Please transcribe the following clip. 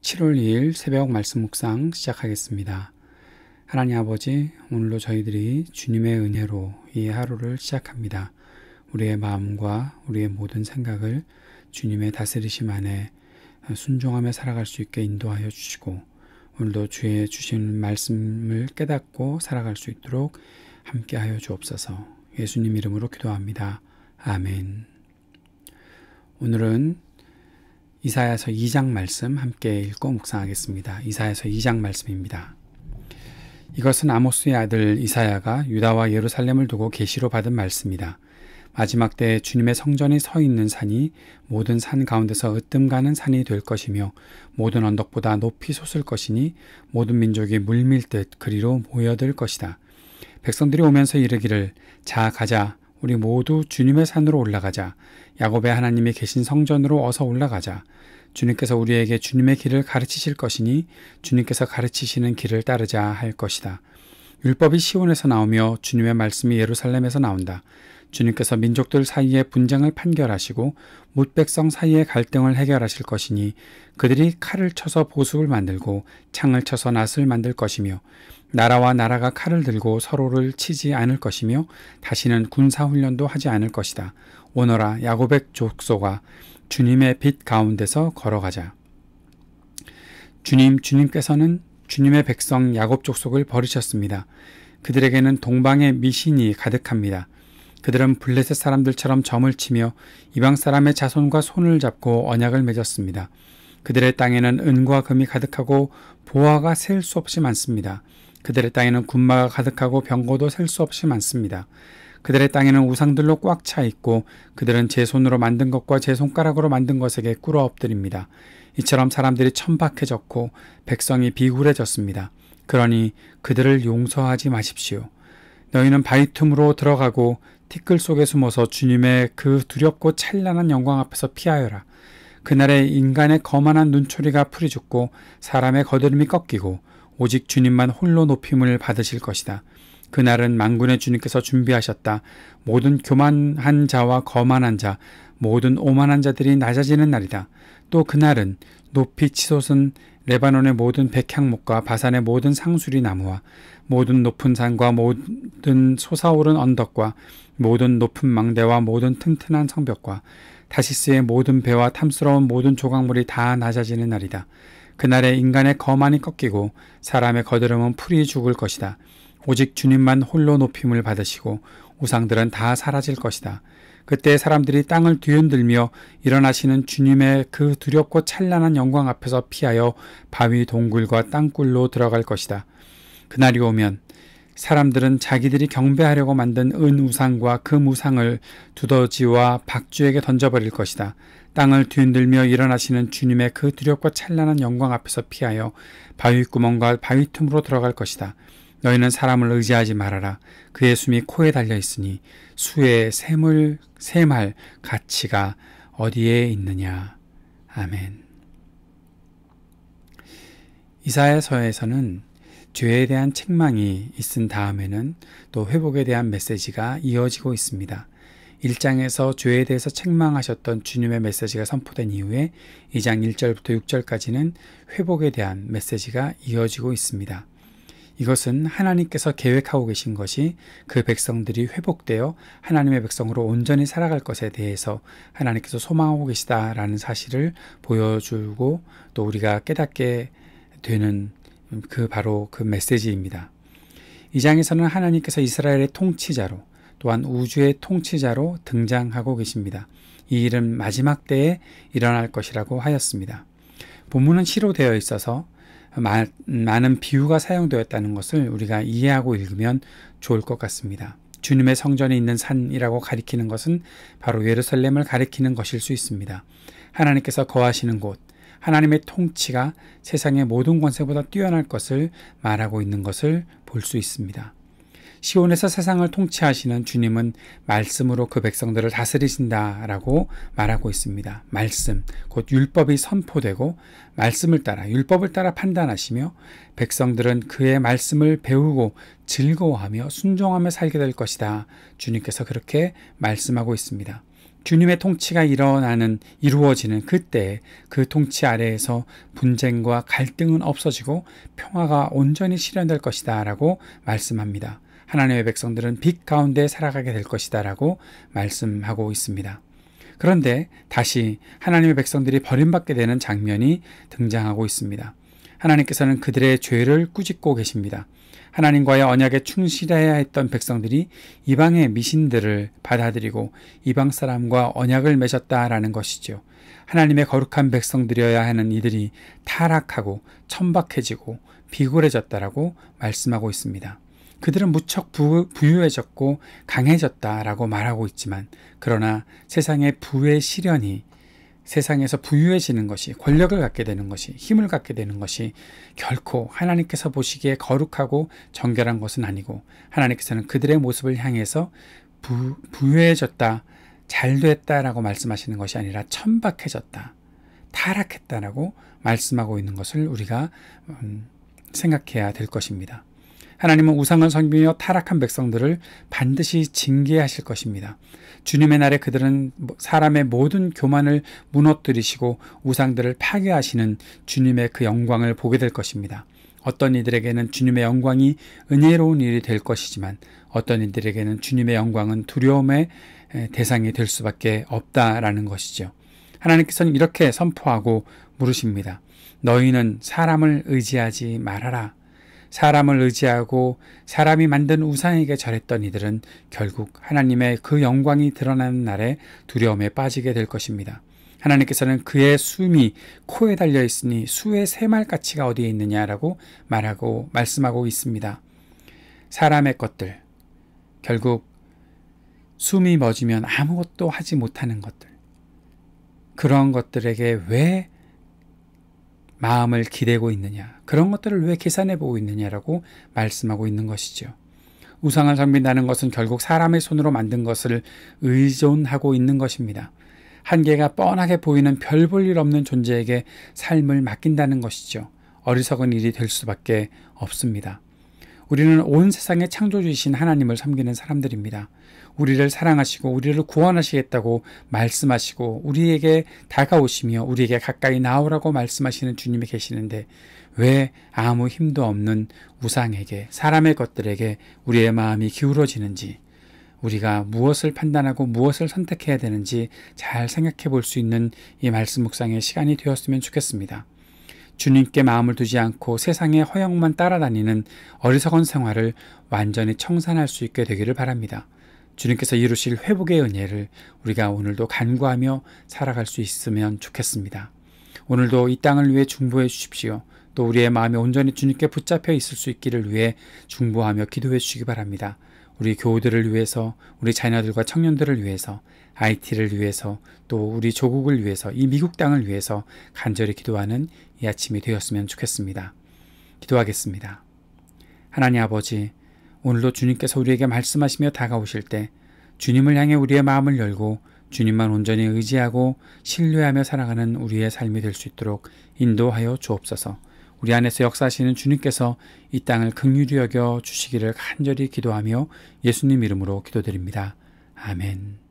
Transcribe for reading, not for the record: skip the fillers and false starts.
7월 2일 새벽 말씀 묵상 시작하겠습니다. 하나님 아버지, 오늘도 저희들이 주님의 은혜로 이 하루를 시작합니다. 우리의 마음과 우리의 모든 생각을 주님의 다스리심 안에 순종하며 살아갈 수 있게 인도하여 주시고, 오늘도 주의 주신 말씀을 깨닫고 살아갈 수 있도록 함께하여 주옵소서. 예수님 이름으로 기도합니다. 아멘. 오늘은 이사야서 2장 말씀 함께 읽고 묵상하겠습니다. 이사야서 2장 말씀입니다. 이것은 아모스의 아들 이사야가 유다와 예루살렘을 두고 계시로 받은 말씀이다. 마지막 때에 주님의 성전이 서 있는 산이 모든 산 가운데서 으뜸가는 산이 될 것이며 모든 언덕보다 높이 솟을 것이니 모든 민족이 물밀듯 그리로 모여들 것이다. 백성들이 오면서 이르기를 자 가자, 우리 모두 주님의 산으로 올라가자. 야곱의 하나님이 계신 성전으로 어서 올라가자. 주님께서 우리에게 주님의 길을 가르치실 것이니 주님께서 가르치시는 길을 따르자 할 것이다. 율법이 시온에서 나오며 주님의 말씀이 예루살렘에서 나온다. 주님께서 민족들 사이에 분쟁을 판결하시고 뭇백성 사이에 갈등을 해결하실 것이니 그들이 칼을 쳐서 보습을 만들고 창을 쳐서 낫을 만들 것이며 나라와 나라가 칼을 들고 서로를 치지 않을 것이며 다시는 군사훈련도 하지 않을 것이다. 오너라 야곱의 족속아, 주님의 빛 가운데서 걸어가자. 주님께서는 주님의 백성 야곱 족속을 버리셨습니다. 그들에게는 동방의 미신이 가득합니다. 그들은 블레셋 사람들처럼 점을 치며 이방 사람의 자손과 손을 잡고 언약을 맺었습니다. 그들의 땅에는 은과 금이 가득하고 보화가 셀 수 없이 많습니다. 그들의 땅에는 군마가 가득하고 병거도 셀 수 없이 많습니다. 그들의 땅에는 우상들로 꽉 차 있고 그들은 제 손으로 만든 것과 제 손가락으로 만든 것에게 꿇어 엎드립니다. 이처럼 사람들이 천박해졌고 백성이 비굴해졌습니다. 그러니 그들을 용서하지 마십시오. 너희는 바위 틈으로 들어가고 티끌 속에 숨어서 주님의 그 두렵고 찬란한 영광 앞에서 피하여라. 그날에 인간의 거만한 눈초리가 풀이 죽고 사람의 거드름이 꺾이고 오직 주님만 홀로 높임을 받으실 것이다. 그날은 만군의 주님께서 준비하셨다. 모든 교만한 자와 거만한 자, 모든 오만한 자들이 낮아지는 날이다. 또 그날은 높이 치솟은 레바논의 모든 백향목과 바산의 모든 상수리 나무와 모든 높은 산과 모든 솟아오른 언덕과 모든 높은 망대와 모든 튼튼한 성벽과 다시스의 모든 배와 탐스러운 모든 조각물이 다 낮아지는 날이다. 그날에 인간의 거만이 꺾이고 사람의 거드름은 풀이 죽을 것이다. 오직 주님만 홀로 높임을 받으시고 우상들은 다 사라질 것이다. 그때 사람들이 땅을 뒤흔들며 일어나시는 주님의 그 두렵고 찬란한 영광 앞에서 피하여 바위 동굴과 땅굴로 들어갈 것이다. 그날이 오면 사람들은 자기들이 경배하려고 만든 은우상과 금우상을 두더지와 박쥐에게 던져버릴 것이다. 땅을 뒤흔들며 일어나시는 주님의 그 두렵고 찬란한 영광 앞에서 피하여 바위구멍과 바위 틈으로 들어갈 것이다. 너희는 사람을 의지하지 말아라. 그의 숨이 코에 달려있으니 수의 샘할 가치가 어디에 있느냐. 아멘. 이사야서에서는 죄에 대한 책망이 있은 다음에는 또 회복에 대한 메시지가 이어지고 있습니다. 1장에서 죄에 대해서 책망하셨던 주님의 메시지가 선포된 이후에 2장 1절부터 6절까지는 회복에 대한 메시지가 이어지고 있습니다. 이것은 하나님께서 계획하고 계신 것이 그 백성들이 회복되어 하나님의 백성으로 온전히 살아갈 것에 대해서 하나님께서 소망하고 계시다라는 사실을 보여주고 또 우리가 깨닫게 되는 바로 그 메시지입니다. 이 장에서는 하나님께서 이스라엘의 통치자로 또한 우주의 통치자로 등장하고 계십니다. 이 일은 마지막 때에 일어날 것이라고 하였습니다. 본문은 시로 되어 있어서 많은 비유가 사용되었다는 것을 우리가 이해하고 읽으면 좋을 것 같습니다. 주님의 성전이 있는 산이라고 가리키는 것은 바로 예루살렘을 가리키는 것일 수 있습니다. 하나님께서 거하시는 곳, 하나님의 통치가 세상의 모든 권세보다 뛰어날 것을 말하고 있는 것을 볼 수 있습니다. 시온에서 세상을 통치하시는 주님은 말씀으로 그 백성들을 다스리신다라고 말하고 있습니다. 말씀, 곧 율법이 선포되고 말씀을 따라 율법을 따라 판단하시며 백성들은 그의 말씀을 배우고 즐거워하며 순종하며 살게 될 것이다. 주님께서 그렇게 말씀하고 있습니다. 주님의 통치가 이루어지는 그때 그 통치 아래에서 분쟁과 갈등은 없어지고 평화가 온전히 실현될 것이다 라고 말씀합니다. 하나님의 백성들은 빛 가운데 살아가게 될 것이다 라고 말씀하고 있습니다. 그런데 다시 하나님의 백성들이 버림받게 되는 장면이 등장하고 있습니다. 하나님께서는 그들의 죄를 꾸짖고 계십니다. 하나님과의 언약에 충실해야 했던 백성들이 이방의 미신들을 받아들이고 이방 사람과 언약을 맺었다라는 것이죠. 하나님의 거룩한 백성들이어야 하는 이들이 타락하고 천박해지고 비굴해졌다라고 말씀하고 있습니다. 그들은 무척 부유해졌고 강해졌다라고 말하고 있지만, 그러나 세상의 부의 시련이, 세상에서 부유해지는 것이, 권력을 갖게 되는 것이, 힘을 갖게 되는 것이 결코 하나님께서 보시기에 거룩하고 정결한 것은 아니고, 하나님께서는 그들의 모습을 향해서 부유해졌다, 잘됐다라고 말씀하시는 것이 아니라 천박해졌다, 타락했다라고 말씀하고 있는 것을 우리가 생각해야 될 것입니다. 하나님은 우상을 섬기며 타락한 백성들을 반드시 징계하실 것입니다. 주님의 날에 그들은 사람의 모든 교만을 무너뜨리시고 우상들을 파괴하시는 주님의 그 영광을 보게 될 것입니다. 어떤 이들에게는 주님의 영광이 은혜로운 일이 될 것이지만, 어떤 이들에게는 주님의 영광은 두려움의 대상이 될 수밖에 없다라는 것이죠. 하나님께서는 이렇게 선포하고 물으십니다. 너희는 사람을 의지하지 말아라. 사람을 의지하고 사람이 만든 우상에게 절했던 이들은 결국 하나님의 그 영광이 드러나는 날에 두려움에 빠지게 될 것입니다. 하나님께서는 그의 숨이 코에 달려 있으니 수의 새말 가치가 어디에 있느냐라고 말씀하고 있습니다. 사람의 것들, 결국 숨이 멎으면 아무것도 하지 못하는 것들, 그런 것들에게 왜 마음을 기대고 있느냐, 그런 것들을 왜 계산해보고 있느냐라고 말씀하고 있는 것이죠. 우상을 섬긴다는 것은 결국 사람의 손으로 만든 것을 의존하고 있는 것입니다. 한계가 뻔하게 보이는 별 볼 일 없는 존재에게 삶을 맡긴다는 것이죠. 어리석은 일이 될 수밖에 없습니다. 우리는 온 세상의 창조주이신 하나님을 섬기는 사람들입니다. 우리를 사랑하시고 우리를 구원하시겠다고 말씀하시고 우리에게 다가오시며 우리에게 가까이 나오라고 말씀하시는 주님이 계시는데, 왜 아무 힘도 없는 우상에게, 사람의 것들에게 우리의 마음이 기울어지는지, 우리가 무엇을 판단하고 무엇을 선택해야 되는지 잘 생각해 볼 수 있는 이 말씀 묵상의 시간이 되었으면 좋겠습니다. 주님께 마음을 두지 않고 세상의 허영만 따라다니는 어리석은 생활을 완전히 청산할 수 있게 되기를 바랍니다. 주님께서 이루실 회복의 은혜를 우리가 오늘도 간구하며 살아갈 수 있으면 좋겠습니다. 오늘도 이 땅을 위해 중보해 주십시오. 또 우리의 마음이 온전히 주님께 붙잡혀 있을 수 있기를 위해 중보하며 기도해 주시기 바랍니다. 우리 교우들을 위해서, 우리 자녀들과 청년들을 위해서, IT를 위해서, 또 우리 조국을 위해서, 이 미국 땅을 위해서 간절히 기도하는 이 아침이 되었으면 좋겠습니다. 기도하겠습니다. 하나님 아버지, 오늘도 주님께서 우리에게 말씀하시며 다가오실 때 주님을 향해 우리의 마음을 열고 주님만 온전히 의지하고 신뢰하며 살아가는 우리의 삶이 될 수 있도록 인도하여 주옵소서. 우리 안에서 역사하시는 주님께서 이 땅을 긍휼히 여겨 주시기를 간절히 기도하며 예수님 이름으로 기도드립니다. 아멘.